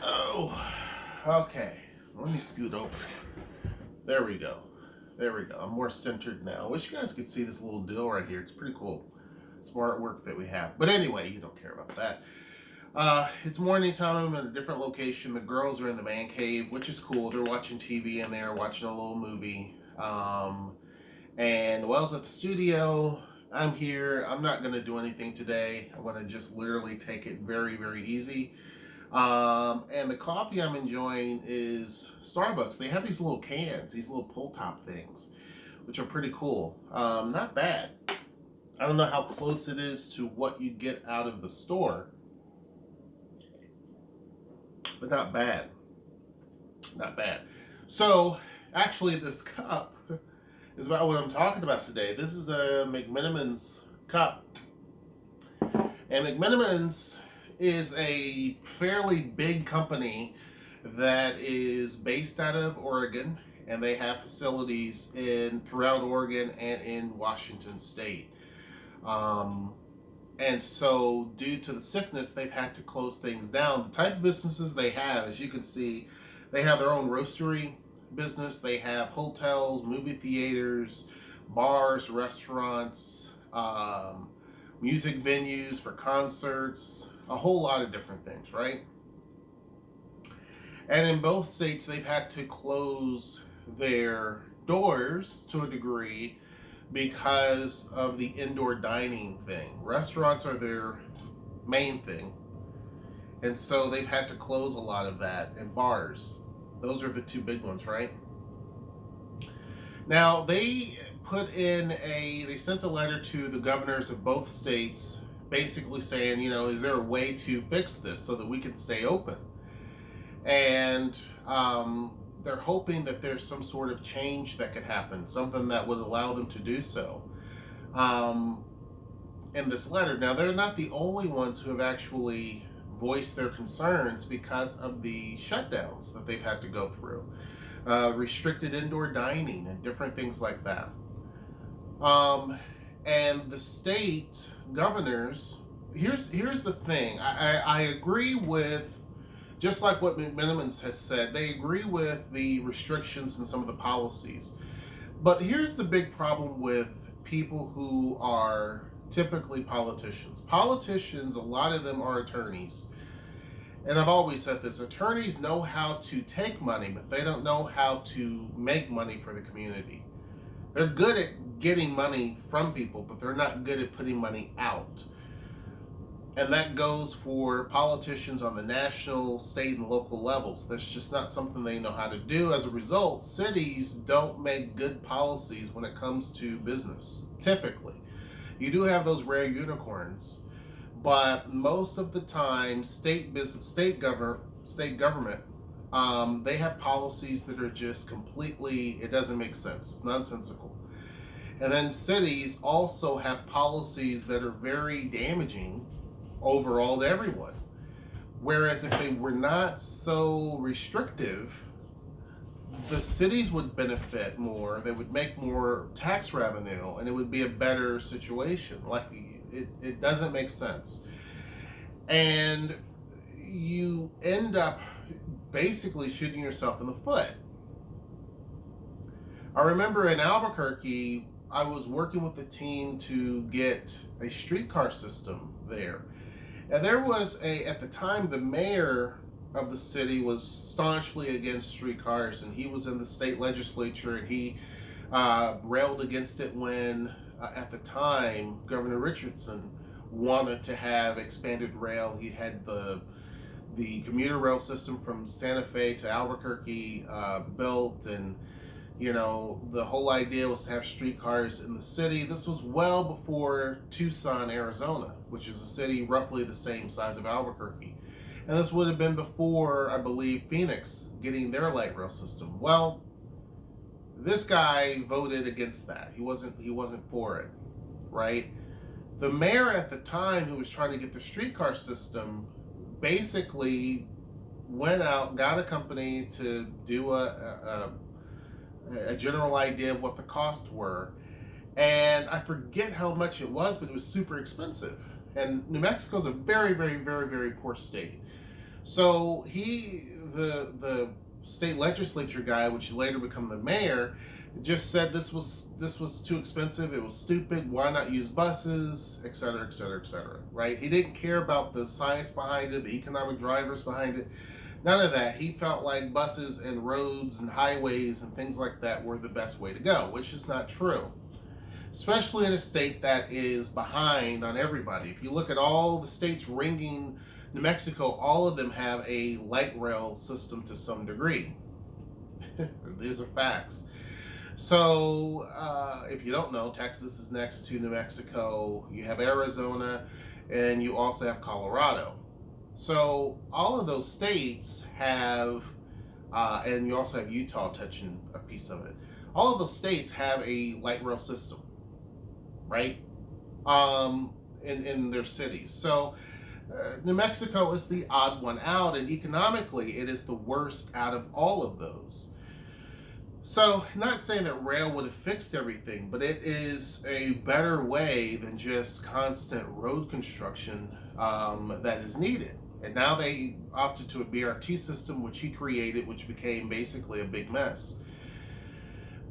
Oh, okay. Let me scoot over. There we go. There we go. I'm more centered now. I wish you guys could see this little deal right here. It's pretty cool. Smart work that we have. But anyway, you don't care about that. It's morning time. I'm in a different location. The girls are in the man cave, which is cool. They're watching TV in there, watching a little movie. And Wells at the studio. I'm here. I'm not going to do anything today. I'm going to just literally take it very, very easy. And the coffee I'm enjoying is Starbucks. They have these little cans, these little pull top things, which are pretty cool. Not bad. I don't know how close it is to what you get out of the store, but not bad. Not bad. So, actually, this cup is about what I'm talking about today. This is a McMenamin's cup. And McMenamin's is a fairly big company that is based out of Oregon, and they have facilities throughout Oregon and in Washington State. And so, due to the sickness, they've had to close things down. The type of businesses they have, as you can see, they have their own roastery business. They have hotels, movie theaters, bars, restaurants, music venues for concerts, a whole lot of different things, right? And in both states, they've had to close their doors to a degree because of the indoor dining thing. Restaurants are their main thing, and so they've had to close a lot of that. And bars, those are the two big ones, right? Now, they sent a letter to the governors of both states basically saying, is there a way to fix this so that we can stay open? And they're hoping that there's some sort of change that could happen, something that would allow them to do so. In this letter, now they're not the only ones who have actually voiced their concerns because of the shutdowns that they've had to go through, restricted indoor dining and different things like that. And the state governors, here's the thing. I agree with, just like what McMenamin has said, they agree with the restrictions and some of the policies. But here's the big problem with people who are typically politicians. Politicians, a lot of them are attorneys. And I've always said this, attorneys know how to take money, but they don't know how to make money for the community. They're good at getting money from people, but they're not good at putting money out. And that goes for politicians on the national, state, and local levels. That's just not something they know how to do. As a result, cities don't make good policies when it comes to business, typically. You do have those rare unicorns, but most of the time, state government, they have policies that are just completely, it doesn't make sense. It's nonsensical. And then cities also have policies that are very damaging overall to everyone. Whereas if they were not so restrictive, the cities would benefit more, they would make more tax revenue, and it would be a better situation. Like, it doesn't make sense. And you end up basically shooting yourself in the foot. I remember in Albuquerque, I was working with the team to get a streetcar system there. And there was at the time, the mayor of the city was staunchly against streetcars, and he was in the state legislature, and he railed against it when, at the time, Governor Richardson wanted to have expanded rail. He had the commuter rail system from Santa Fe to Albuquerque built, and the whole idea was to have streetcars in the city. This was well before Tucson, Arizona, which is a city roughly the same size of Albuquerque. And this would have been before, I believe, Phoenix getting their light rail system. Well, this guy voted against that. He wasn't for it, right? The mayor at the time, who was trying to get the streetcar system, basically went out, got a company to do a general idea of what the costs were. And I forget how much it was, but it was super expensive. And New Mexico is a very, very, very, very poor state. So the state legislature guy, which later become the mayor, just said this was too expensive. It was stupid. Why not use buses, et cetera, et cetera, et cetera. Right? He didn't care about the science behind it, the economic drivers behind it. None of that. He felt like buses and roads and highways and things like that were the best way to go, which is not true. Especially in a state that is behind on everybody. If you look at all the states ringing New Mexico, all of them have a light rail system to some degree. These are facts. So, if you don't know, Texas is next to New Mexico. You have Arizona, and you also have Colorado. So, all of those states have, and you also have Utah touching a piece of it. All of those states have a light rail system, right? In their cities. So, New Mexico is the odd one out, and economically, it is the worst out of all of those. So, not saying that rail would have fixed everything, but it is a better way than just constant road construction that is needed. And now they opted to a BRT system, which he created, which became basically a big mess.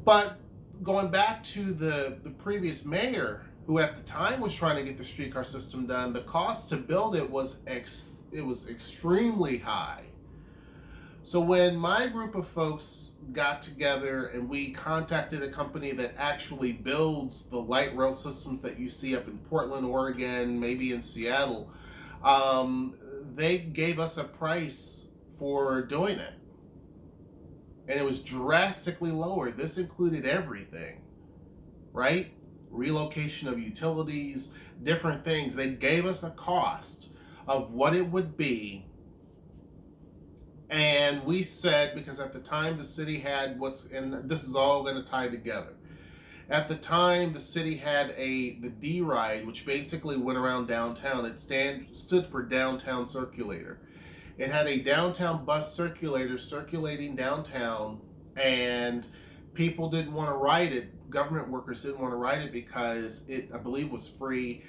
But going back to the previous mayor, who at the time was trying to get the streetcar system done, the cost to build it was extremely high. So when my group of folks got together and we contacted a company that actually builds the light rail systems that you see up in Portland, Oregon, maybe in Seattle, they gave us a price for doing it. And it was drastically lower. This included everything, right? Relocation of utilities, different things. They gave us a cost of what it would be. And we said, because at the time the city had and this is all going to tie together. At the time, the city had the D ride, which basically went around downtown. It stood for Downtown Circulator. It had a downtown bus circulator circulating downtown, and people didn't want to ride it. Government workers didn't want to ride it because it, I believe, was free.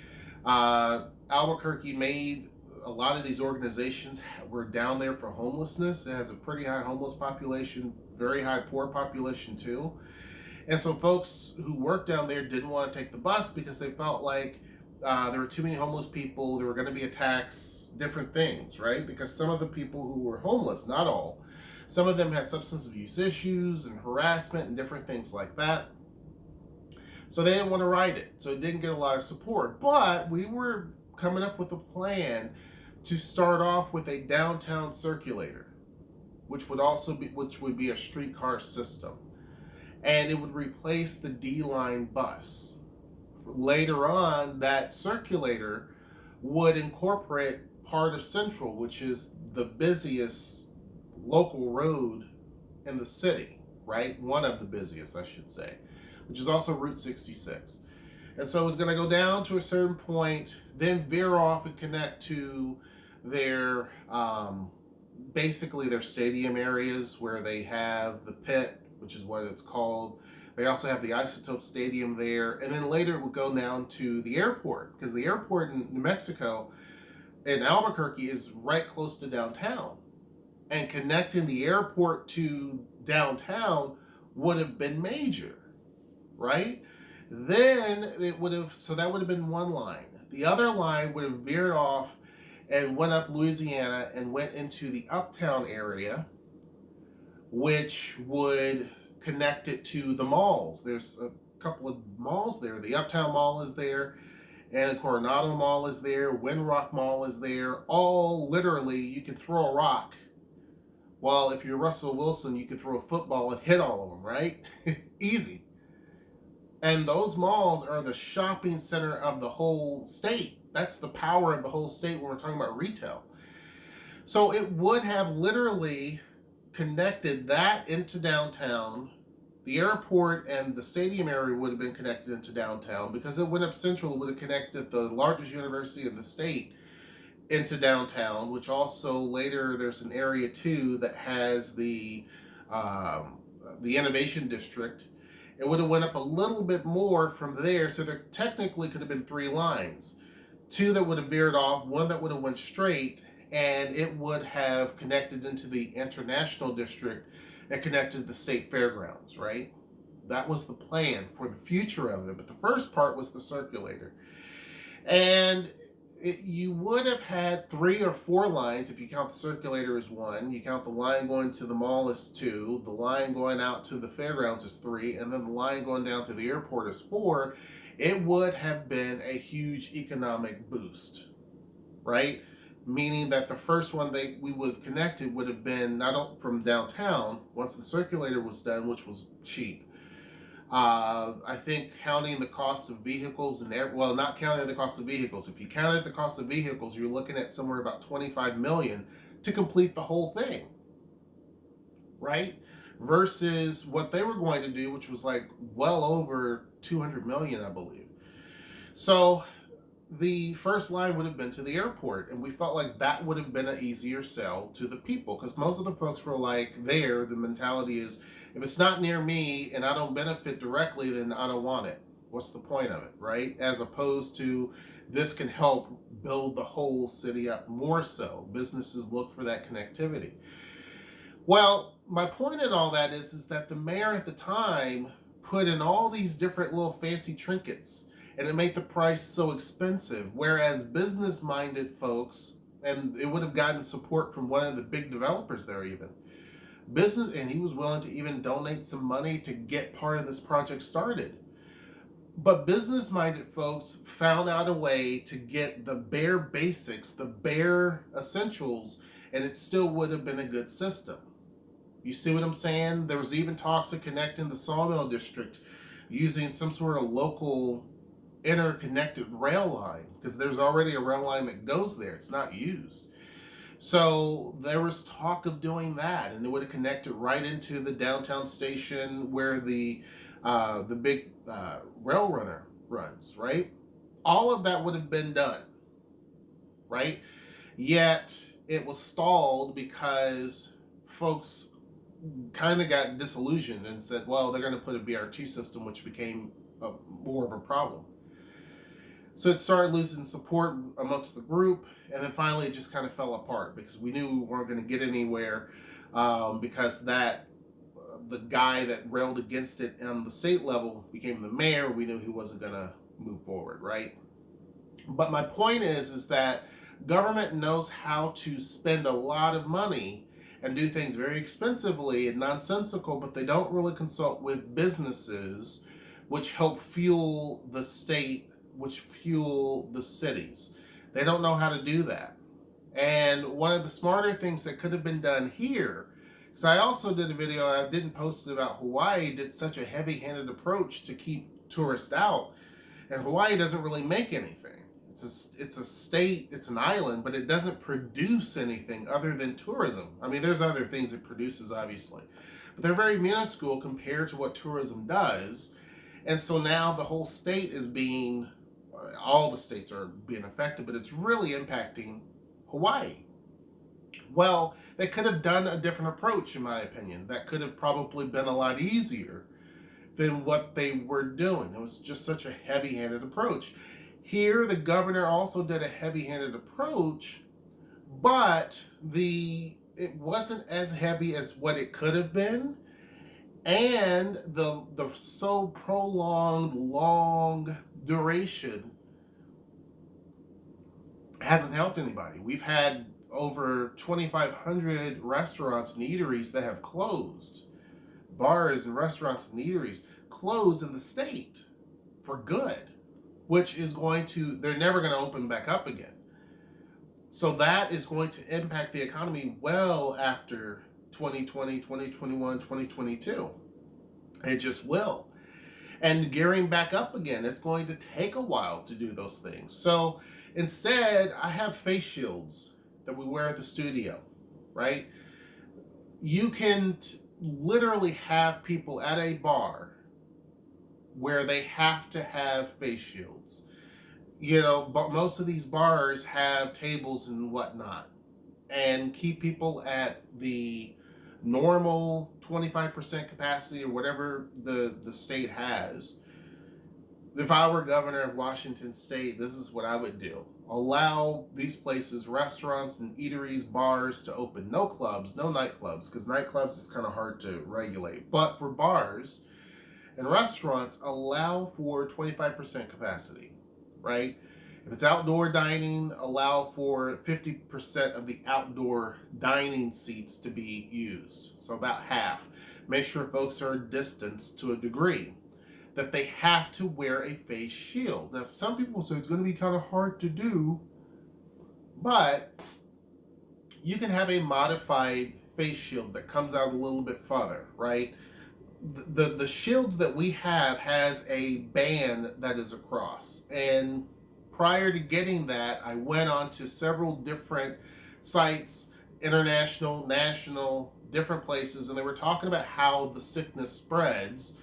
Albuquerque made a lot of these organizations were down there for homelessness. It has a pretty high homeless population, very high poor population too. And so folks who worked down there didn't want to take the bus because they felt like there were too many homeless people, there were going to be attacks, different things, right? Because some of the people who were homeless, not all, some of them had substance abuse issues and harassment and different things like that. So they didn't want to ride it. So it didn't get a lot of support. But we were coming up with a plan to start off with a downtown circulator, which would be a streetcar system. And it would replace the D-line bus. Later on, that circulator would incorporate part of Central, which is the busiest local road in the city, right? One of the busiest, I should say, which is also Route 66. And so it's going to go down to a certain point, then veer off and connect to their, basically their stadium areas where they have the pit, which is what it's called. They also have the Isotope Stadium there. And then later it will go down to the airport, because the airport in New Mexico, in Albuquerque, is right close to downtown. And connecting the airport to downtown would have been major, right? Then that would have been one line. The other line would have veered off and went up Louisiana and went into the uptown area, which would connect it to the malls. There's a couple of malls there. The Uptown Mall is there, and Coronado Mall is there, Windrock Mall is there. All literally, you can throw a rock. Well, if you're Russell Wilson, you can throw a football and hit all of them, right? Easy. And those malls are the shopping center of the whole state. That's the power of the whole state when we're talking about retail. So it would have literally connected that into downtown. The airport and the stadium area would have been connected into downtown, because it went up Central. It would have connected the largest university in the state into downtown, which also later there's an area too that has the innovation district. It would have went up a little bit more from there, so there technically could have been three lines. Two that would have veered off, one that would have went straight, and it would have connected into the international district and connected the state fairgrounds, right? That was the plan for the future of it. But the first part was the circulator. And you would have had 3 or 4 lines if you count the circulator as 1. You count the line going to the mall as 2. The line going out to the fairgrounds is 3. And then the line going down to the airport is 4. It would have been a huge economic boost, right? Meaning that the first one we would have connected would have been not from downtown once the circulator was done, which was cheap. I think counting the cost of vehicles well, not counting the cost of vehicles. If you counted the cost of vehicles, you're looking at somewhere about $25 million to complete the whole thing, right? Versus what they were going to do, which was like well over $200 million, I believe. So the first line would have been to the airport, and we felt like that would have been an easier sell to the people, because most of the folks were like, the mentality is, if it's not near me and I don't benefit directly, then I don't want it. What's the point of it, right? As opposed to, this can help build the whole city up more so. Businesses look for that connectivity. Well, my point in all that is that the mayor at the time put in all these different little fancy trinkets, and it made the price so expensive. Whereas business-minded folks, and it would have gotten support from one of the big developers there even, and he was willing to even donate some money to get part of this project started. But business-minded folks found out a way to get the bare basics, the bare essentials, and it still would have been a good system. You see what I'm saying? There was even talks of connecting the Sawmill District using some sort of local interconnected rail line, because there's already a rail line that goes there. It's not used. So there was talk of doing that, and it would have connected right into the downtown station where the big rail runner runs, right? All of that would have been done, right? Yet it was stalled because folks kind of got disillusioned and said, well, they're going to put a BRT system, which became more of a problem. So it started losing support amongst the group, and then finally it just kind of fell apart because we knew we weren't going to get anywhere, because the guy that railed against it on the state level became the mayor. We knew he wasn't going to move forward, right? But my point is that government knows how to spend a lot of money and do things very expensively and nonsensical, but they don't really consult with businesses, which help fuel the state, which fuel the cities. They don't know how to do that. And one of the smarter things that could have been done here, because I also did a video, I didn't post it, about Hawaii did such a heavy-handed approach to keep tourists out, and Hawaii doesn't really make anything. It's a state, it's an island, but it doesn't produce anything other than tourism. I mean, there's other things it produces, obviously, but they're very minuscule compared to what tourism does. And so now the whole state is all the states are being affected, but it's really impacting Hawaii. Well, they could have done a different approach, in my opinion. That could have probably been a lot easier than what they were doing. It was just such a heavy-handed approach. Here, the governor also did a heavy-handed approach, but it wasn't as heavy as what it could have been. And the so prolonged, long duration hasn't helped anybody. We've had over 2,500 restaurants and eateries that have closed. Bars and restaurants and eateries closed in the state for good, which is they're never going to open back up again. So that is going to impact the economy well after 2020, 2021, 2022. It just will. And gearing back up again, it's going to take a while to do those things. So instead, I have face shields that we wear at the studio, right? You can literally have people at a bar where they have to have face shields. But most of these bars have tables and whatnot, and keep people at the normal 25% capacity or whatever the state has. If I were governor of Washington State, this is what I would do. allow these places, restaurants and eateries, bars, to open. No clubs, no nightclubs, because nightclubs is kind of hard to regulate. But for bars and restaurants, allow for 25% capacity, right? If it's outdoor dining, allow for 50% of the outdoor dining seats to be used. So about half. Make sure folks are distanced to a degree. That they have to wear a face shield. Now, some people say it's going to be kind of hard to do, but you can have a modified face shield that comes out a little bit farther, right? The shields that we have has a band that is across, and prior to getting that, I went on to several different sites, international, national, different places, and they were talking about how the sickness spreads,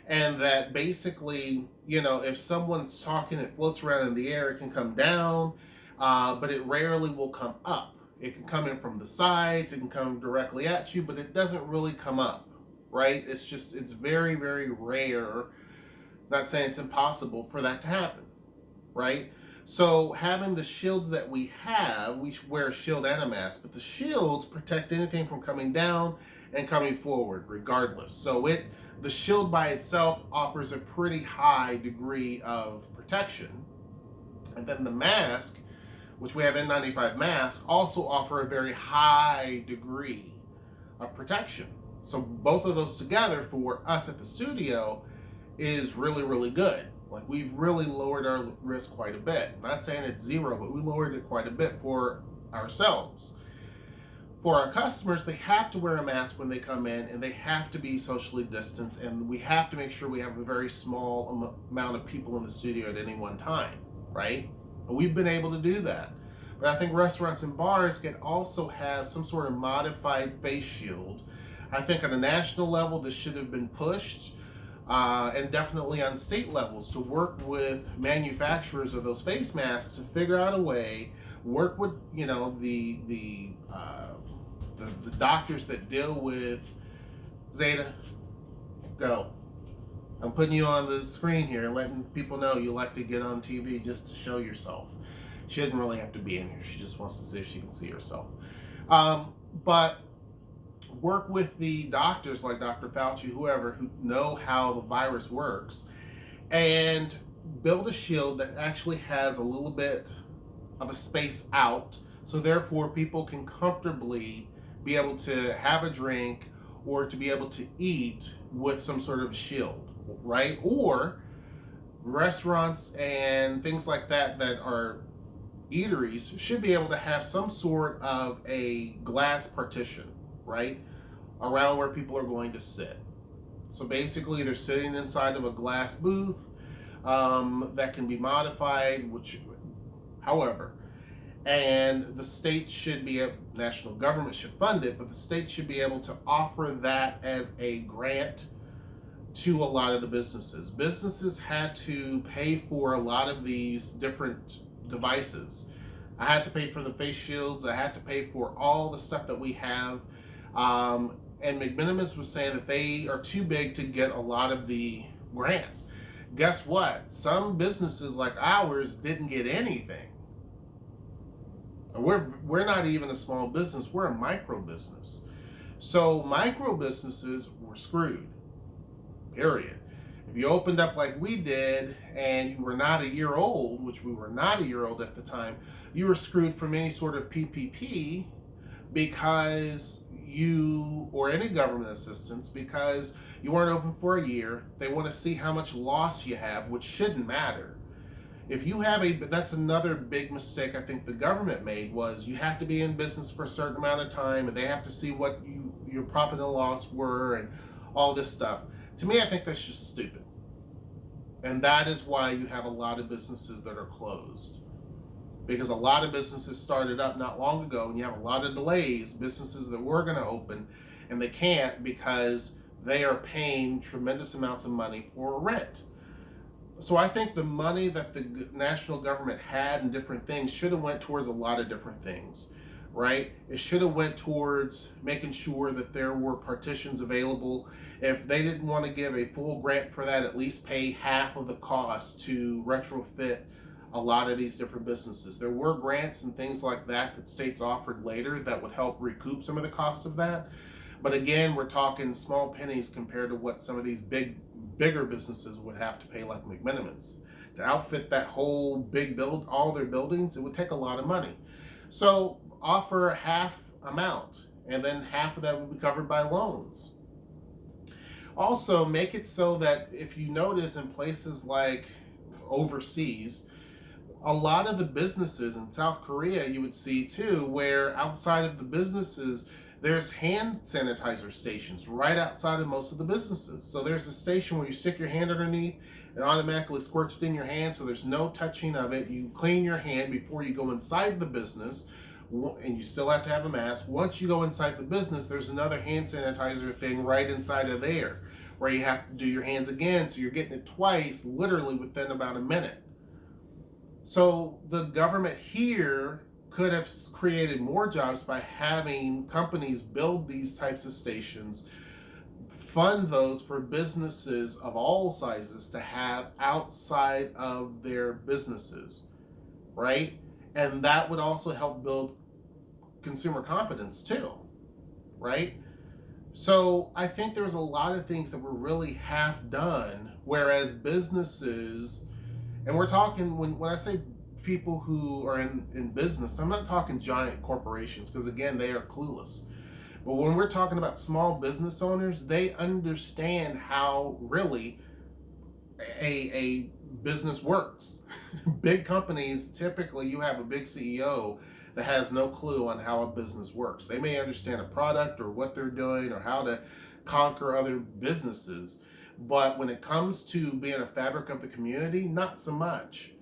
and that basically, if someone's talking, it floats around in the air, it can come down, but it rarely will come up. It can come in from the sides, it can come directly at you, but it doesn't really come up, right? It's very, very rare, not saying it's impossible for that to happen, right? So having the shields that we have, we wear a shield and a mask, but the shields protect anything from coming down and coming forward regardless. So the shield by itself offers a pretty high degree of protection. And then the mask, which we have N95 masks, also offer a very high degree of protection. So both of those together for us at the studio is really, really good. Like, we've really lowered our risk quite a bit. I'm not saying it's zero, but we lowered it quite a bit for ourselves. For our customers, they have to wear a mask when they come in, and they have to be socially distanced, and we have to make sure we have a very small amount of people in the studio at any one time, right? And we've been able to do that. But I think restaurants and bars can also have some sort of modified face shield. I think on a national level, this should have been pushed, and definitely on state levels, to work with manufacturers of those face masks to figure out a way, work with, the doctors that deal with Zeta. Go. I'm putting you on the screen here, letting people know you like to get on TV just to show yourself. She didn't really have to be in here. She just wants to see if she can see herself. But work with the doctors like Dr. Fauci, whoever, who know how the virus works, and build a shield that actually has a little bit of a space out, so therefore people can comfortably be able to have a drink or to be able to eat with some sort of shield, right? Or restaurants and things like that are eateries should be able to have some sort of a glass partition, right, around where people are going to sit. So basically they're sitting inside of a glass booth that can be modified, however, and the state should be, national government should fund it, but the state should be able to offer that as a grant to a lot of the businesses. Businesses had to pay for a lot of these different devices. I had to pay for the face shields. I had to pay for all the stuff that we have. And McMenamin was saying that they are too big to get a lot of the grants. Guess what? Some businesses like ours didn't get anything. We're not even a small business. We're a micro business. So micro businesses were screwed. Period. If you opened up like we did and you were not a year old, which we were not a year old at the time, you were screwed from any sort of PPP because or any government assistance, because you weren't open for a year. They want to see how much loss you have, which shouldn't matter. If you have that's another big mistake I think the government made, was you have to be in business for a certain amount of time, and they have to see what your profit and loss were and all this stuff. To me, I think that's just stupid. And that is why you have a lot of businesses that are closed. Because a lot of businesses started up not long ago, and you have a lot of delays, businesses that were going to open, and they can't because they are paying tremendous amounts of money for rent. So I think the money that the national government had and different things should have went towards a lot of different things, right? It should have went towards making sure that there were partitions available. If they didn't want to give a full grant for that, at least pay half of the cost to retrofit a lot of these different businesses. There were grants and things like that that states offered later that would help recoup some of the cost of that. But again, we're talking small pennies compared to what some of these bigger businesses would have to pay, like McMenamin's. To outfit that whole big build, all their buildings, it would take a lot of money. So offer a half amount, and then half of that would be covered by loans. Also, make it so that if you notice in places like overseas, a lot of the businesses in South Korea you would see too, where outside of the businesses, there's hand sanitizer stations right outside of most of the businesses. So there's a station where you stick your hand underneath, it automatically squirts it in your hand, so there's no touching of it. You clean your hand before you go inside the business, and you still have to have a mask. Once you go inside the business, there's another hand sanitizer thing right inside of there, where you have to do your hands again, so you're getting it twice, literally within about a minute. So the government here could have created more jobs by having companies build these types of stations, fund those for businesses of all sizes to have outside of their businesses, right? And that would also help build consumer confidence too, right? So I think there's a lot of things that were really half done, whereas businesses, and we're talking, when I say people who are in business, I'm not talking giant corporations, because again, they are clueless. But when we're talking about small business owners, they understand how really a business works. Big companies, typically you have a big CEO that has no clue on how a business works. They may understand a product or what they're doing or how to conquer other businesses, but when it comes to being a fabric of the community, not so much.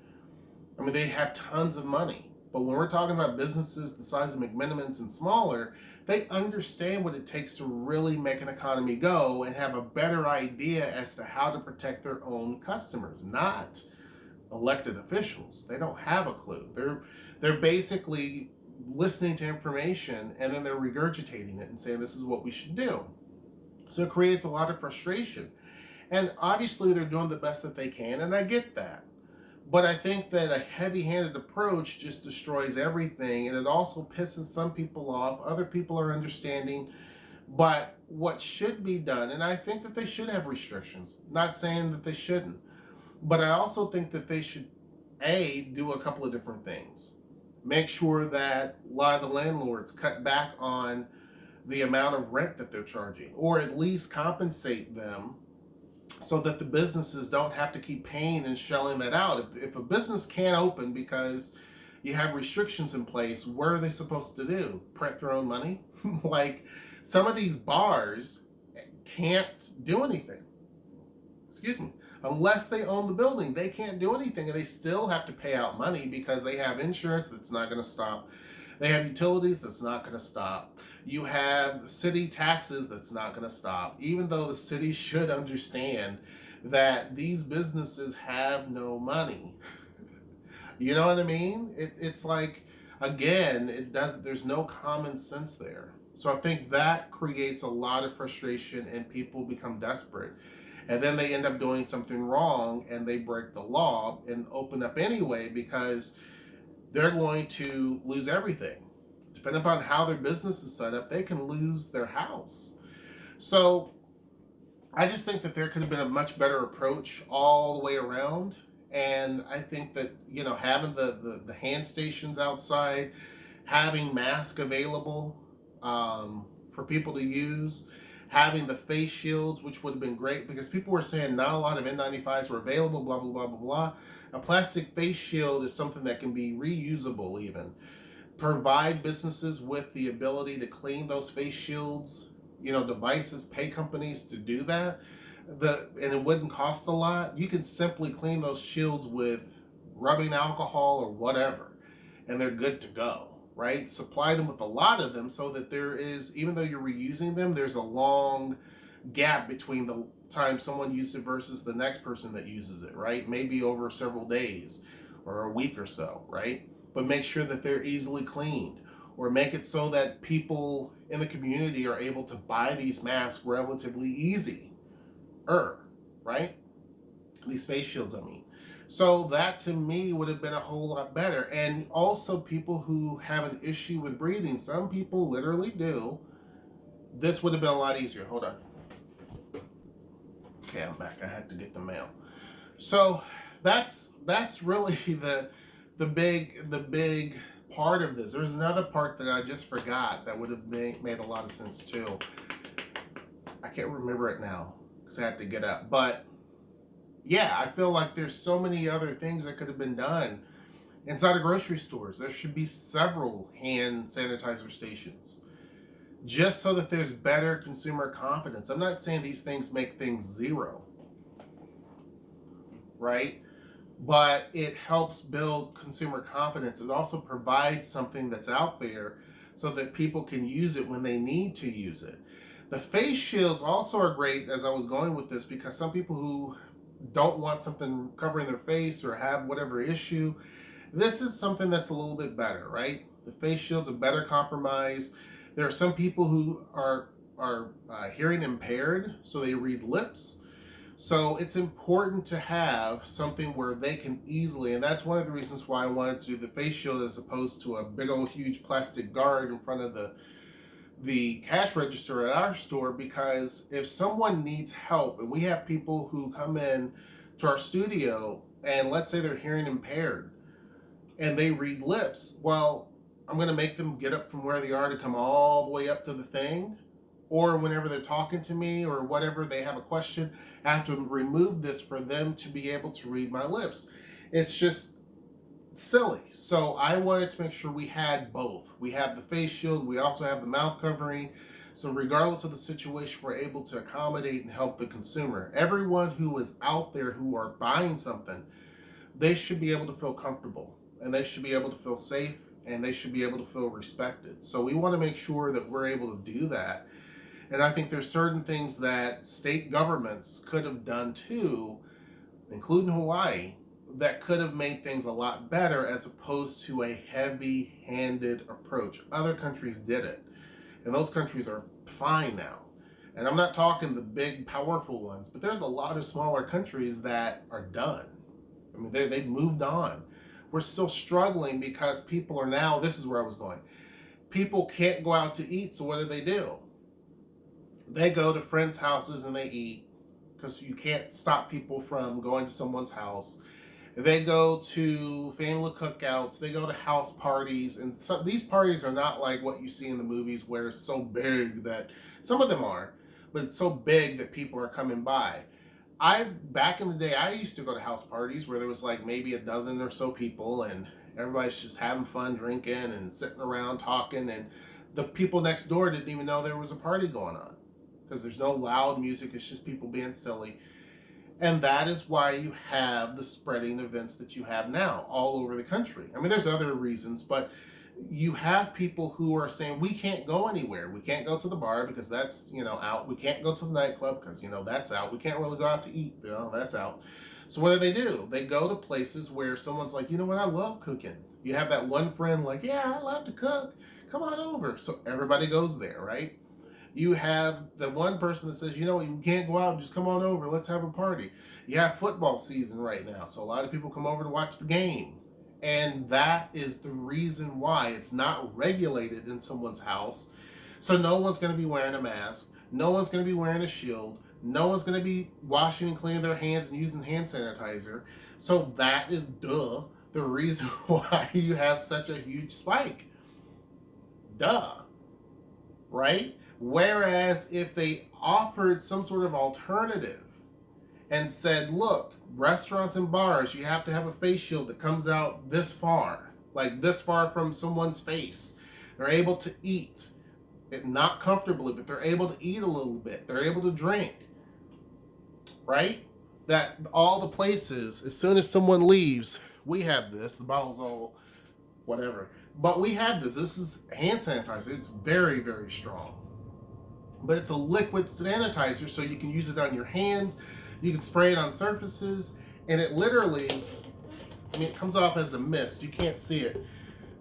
I mean, they have tons of money, but when we're talking about businesses the size of McMenamin's and smaller, they understand what it takes to really make an economy go and have a better idea as to how to protect their own customers, not elected officials. They don't have a clue. They're basically listening to information and then they're regurgitating it and saying this is what we should do. So it creates a lot of frustration. And obviously they're doing the best that they can, and I get that. But I think that a heavy-handed approach just destroys everything, and it also pisses some people off. Other people are understanding. But what should be done, and I think that they should have restrictions, not saying that they shouldn't, but I also think that they should, do a couple of different things. Make sure that a lot of the landlords cut back on the amount of rent that they're charging, or at least compensate them so that the businesses don't have to keep paying and shelling that out. If a business can't open because you have restrictions in place, what are they supposed to do? Print their own money? Like, some of these bars can't do anything. Excuse me. Unless they own the building, they can't do anything, and they still have to pay out money because they have insurance that's not going to stop. They have utilities that's not going to stop. You have city taxes that's not going to stop, even though the city should understand that these businesses have no money. You know what I mean? It's like, again, there's no common sense there. So I think that creates a lot of frustration and people become desperate. And then they end up doing something wrong and they break the law and open up anyway because they're going to lose everything. Depending upon how their business is set up, they can lose their house. So I just think that there could have been a much better approach all the way around. And I think that, having the hand stations outside, having masks available for people to use, having the face shields, which would have been great because people were saying not a lot of N95s were available, blah, blah, blah, blah, blah. A plastic face shield is something that can be reusable even. Provide businesses with the ability to clean those face shields, devices, pay companies to do that. And it wouldn't cost a lot. You can simply clean those shields with rubbing alcohol or whatever, and they're good to go, right? Supply them with a lot of them so that there is, even though you're reusing them, there's a long gap between the time someone used it versus the next person that uses it, right? Maybe over several days or a week or so, right? But make sure that they're easily cleaned, or make it so that people in the community are able to buy these masks relatively easy, right? These face shields, I mean. So that to me would have been a whole lot better. And also people who have an issue with breathing, some people literally do. This would have been a lot easier. Hold on. Okay, I'm back. I had to get the mail. So that's really the big part of this. There's another part that I just forgot that would have made a lot of sense too. I can't remember it now because I had to get up. But yeah, I feel like there's so many other things that could have been done inside of grocery stores. There should be several hand sanitizer stations just so that there's better consumer confidence. I'm not saying these things make things zero, right? But it helps build consumer confidence. It also provides something that's out there so that people can use it when they need to use it. The face shields also are great, as I was going with this, because some people who don't want something covering their face or have whatever issue, this is something that's a little bit better, right? The face shield's a better compromise. There are some people who are hearing impaired, so they read lips. So it's important to have something where they can easily, and that's one of the reasons why I wanted to do the face shield as opposed to a big old huge plastic guard in front of the cash register at our store, because if someone needs help, and we have people who come in to our studio and let's say they're hearing impaired and they read lips, well, I'm going to make them get up from where they are to come all the way up to the thing, or whenever they're talking to me or whatever, they have a question, I have to remove this for them to be able to read my lips. It's just silly. So I wanted to make sure we had both. We have the face shield, we also have the mouth covering. So regardless of the situation, we're able to accommodate and help the consumer. Everyone who is out there who are buying something, they should be able to feel comfortable, and they should be able to feel safe, and they should be able to feel respected. So we want to make sure that we're able to do that. And I think there's certain things that state governments could have done too, including Hawaii, that could have made things a lot better as opposed to a heavy-handed approach. Other countries did it, and those countries are fine now. And I'm not talking the big, powerful ones, but there's a lot of smaller countries that are done. I mean, they've moved on. We're still struggling because people are now, this is where I was going, people can't go out to eat, so what do? They go to friends' houses and they eat, because you can't stop people from going to someone's house. They go to family cookouts, they go to house parties, and so these parties are not like what you see in the movies where it's so big that, some of them are, but it's so big that people are coming by. Back in the day, I used to go to house parties where there was like maybe a dozen or so people, and everybody's just having fun drinking and sitting around talking, and the people next door didn't even know there was a party going on, because there's no loud music, it's just people being silly. And that is why you have the spreading events that you have now all over the country. I mean, there's other reasons, but you have people who are saying, we can't go anywhere. We can't go to the bar because that's, out. We can't go to the nightclub because, that's out. We can't really go out to eat, that's out. So what do? They go to places where someone's like, you know what, I love cooking. You have that one friend like, yeah, I love to cook. Come on over. So everybody goes there, right? You have the one person that says, you can't go out, just come on over, let's have a party. You have football season right now, so a lot of people come over to watch the game. And that is the reason why it's not regulated in someone's house. So no one's going to be wearing a mask, no one's going to be wearing a shield, no one's going to be washing and cleaning their hands and using hand sanitizer. So that is the reason why you have such a huge spike. Right? Whereas if they offered some sort of alternative and said, look, restaurants and bars, you have to have a face shield that comes out this far, like this far from someone's face. They're able to eat, not comfortably, but they're able to eat a little bit. They're able to drink, right? That all the places, as soon as someone leaves, we have this, the bottle's all whatever. But we have this. This is hand sanitizer. It's very, very strong. But it's a liquid sanitizer, so you can use it on your hands, you can spray it on surfaces, and it literally, it comes off as a mist. You can't see it.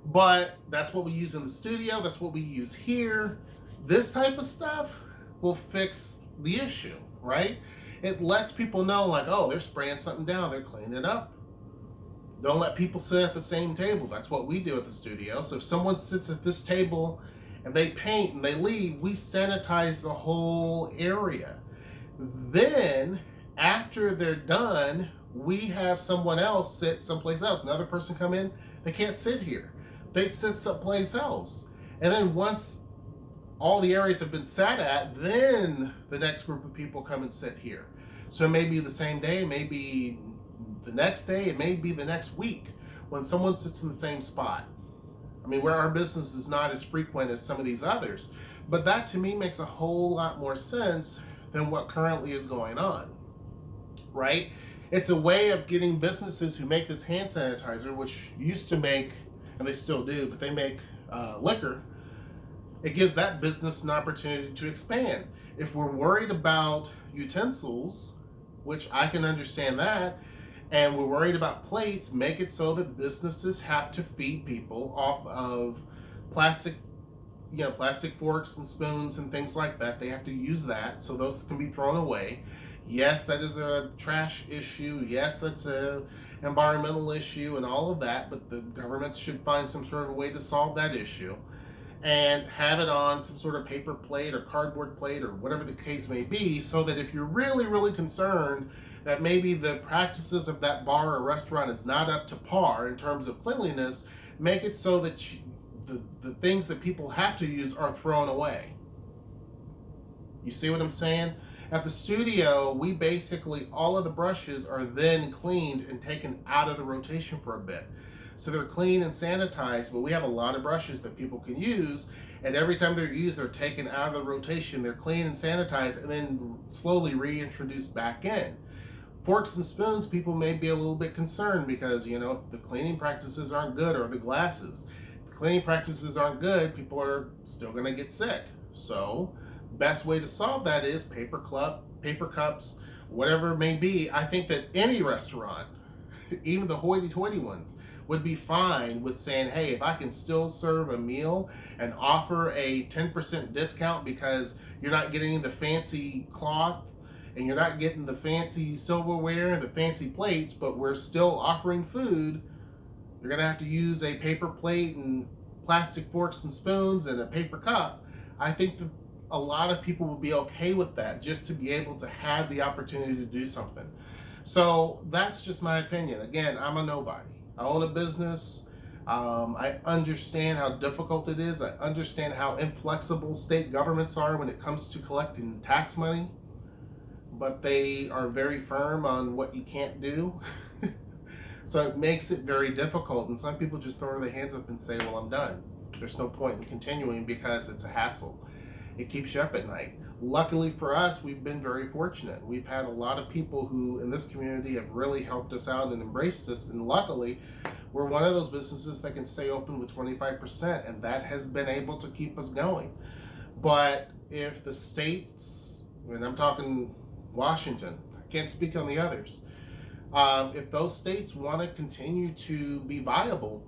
But that's what we use in the studio, that's what we use here. This type of stuff will fix the issue, right? It lets people know, like, oh, they're spraying something down, they're cleaning it up. Don't let people sit at the same table. That's what we do at the studio. So if someone sits at this table and they paint and they leave, we sanitize the whole area. Then, after they're done, we have someone else sit someplace else. Another person come in, they can't sit here. They sit someplace else. And then once all the areas have been sat at, then the next group of people come and sit here. So it may be the same day, it may be the next day, it may be the next week when someone sits in the same spot. I mean, where our business is not as frequent as some of these others. But that to me makes a whole lot more sense than what currently is going on, right? It's a way of getting businesses who make this hand sanitizer, which used to make, and they still do, but they make liquor. It gives that business an opportunity to expand. If we're worried about utensils, which I can understand that, and we're worried about plates, make it so that businesses have to feed people off of plastic forks and spoons and things like that. They have to use that, so those can be thrown away. Yes, that is a trash issue. Yes, that's a environmental issue and all of that, but the government should find some sort of a way to solve that issue and have it on some sort of paper plate or cardboard plate or whatever the case may be, so that if you're really, really concerned that maybe the practices of that bar or restaurant is not up to par in terms of cleanliness, make it so that the things that people have to use are thrown away. You see what I'm saying? At the studio, we basically, all of the brushes are then cleaned and taken out of the rotation for a bit. So they're clean and sanitized, but we have a lot of brushes that people can use, and every time they're used, they're taken out of the rotation, they're clean and sanitized, and then slowly reintroduced back in. Forks and spoons, people may be a little bit concerned because, if the cleaning practices aren't good, or the glasses. If the cleaning practices aren't good, people are still going to get sick. So, best way to solve that is paper cups, whatever it may be. I think that any restaurant, even the hoity-toity ones, would be fine with saying, hey, if I can still serve a meal and offer a 10% discount because you're not getting the fancy cloth and you're not getting the fancy silverware and the fancy plates, but we're still offering food, you're going to have to use a paper plate and plastic forks and spoons and a paper cup. I think that a lot of people will be okay with that, just to be able to have the opportunity to do something. So that's just my opinion. Again, I'm a nobody. I own a business. I understand how difficult it is. I understand how inflexible state governments are when it comes to collecting tax money, but they are very firm on what you can't do. So it makes it very difficult, and some people just throw their hands up and say, well, I'm done. There's no point in continuing because it's a hassle. It keeps you up at night. Luckily for us, we've been very fortunate. We've had a lot of people who in this community have really helped us out and embraced us, and luckily we're one of those businesses that can stay open with 25%, and that has been able to keep us going. But if the states, and I'm talking Washington, I can't speak on the others, if those states want to continue to be viable,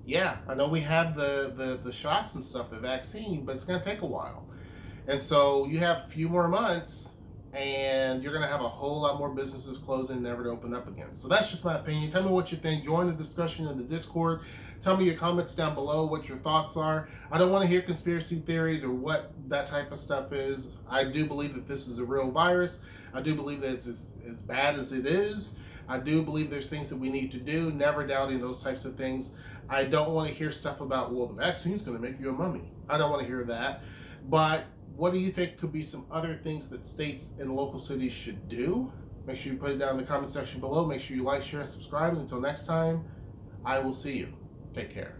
yeah, I know we have the shots and stuff, the vaccine, but it's going to take a while. And so you have a few more months, and you're going to have a whole lot more businesses closing, never to open up again. So that's just my opinion. Tell me what you think. Join the discussion in the Discord. Tell me your comments down below, what your thoughts are. I don't want to hear conspiracy theories or what that type of stuff is. I do believe that this is a real virus. I do believe that it's as bad as it is. I do believe there's things that we need to do, never doubting those types of things. I don't want to hear stuff about, well, the vaccine's going to make you a mummy. I don't want to hear that. But what do you think could be some other things that states and local cities should do? Make sure you put it down in the comment section below. Make sure you like, share, and subscribe. And until next time, I will see you. Take care.